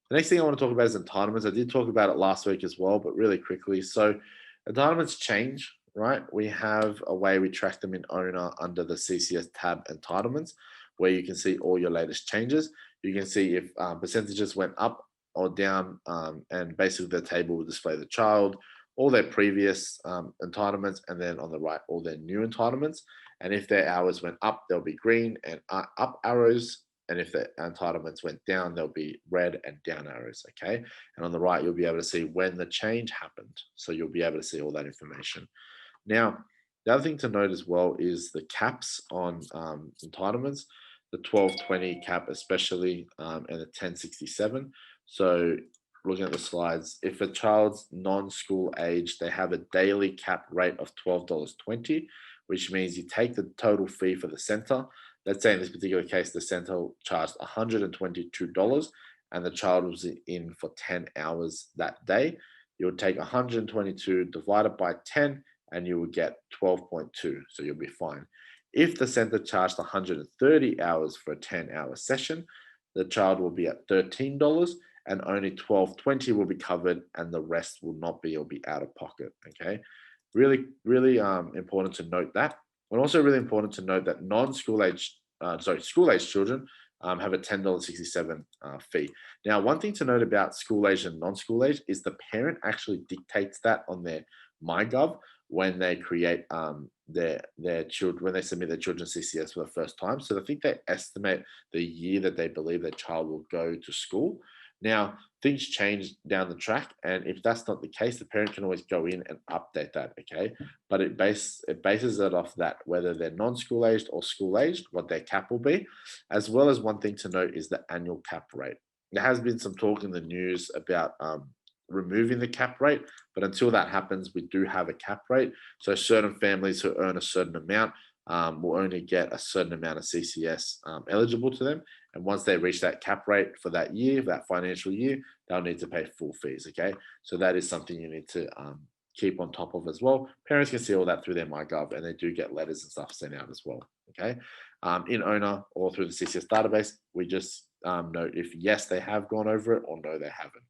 The next thing I want to talk about is entitlements. I did talk about it last week as well, but really quickly. So entitlements change, right? We have a way we track them in owner under the CCS tab entitlements, where you can see all your latest changes. You can see if percentages went up or down, and basically the table will display the child, all their previous entitlements, and then on the right, all their new entitlements. And if their hours went up, they'll be green and up arrows, and if the entitlements went down, there'll be red and down arrows, okay? And on the right, you'll be able to see when the change happened. So you'll be able to see all that information. Now, the other thing to note as well is the caps on entitlements, the 1220 cap especially, and the 1067. So looking at the slides, if a child's non-school age, they have a daily cap rate of $12.20, which means you take the total fee for the center. Let's say in this particular case, the center charged $122 and the child was in for 10 hours that day. You would take 122 divided by 10 and you would get 12.2. So you'll be fine. If the center charged 130 hours for a 10-hour session, the child will be at $13 and only 12.20 will be covered and the rest will not be, or be out of pocket. Okay. Really, really important to note that. And also really important to note that non-school age, school age children have a $10.67 fee. Now, one thing to note about school age and non-school age is the parent actually dictates that on their MyGov when they create their children, when they submit their children's CCS for the first time. So I think they estimate the year that they believe their child will go to school. Now, things change down the track, and if that's not the case, the parent can always go in and update that. Okay, but it bases it off that whether they're non-school aged or school aged, what their cap will be, as well as one thing to note is the annual cap rate. There has been some talk in the news about removing the cap rate, but until that happens, we do have a cap rate. So certain families who earn a certain amount will only get a certain amount of CCS eligible to them. And once they reach that cap rate for that year, that financial year, they'll need to pay full fees. Okay. So that is something you need to keep on top of as well. Parents can see all that through their MyGov and they do get letters and stuff sent out as well. Okay. In owner or through the CCS database, we just note if yes, they have gone over it or no, they haven't.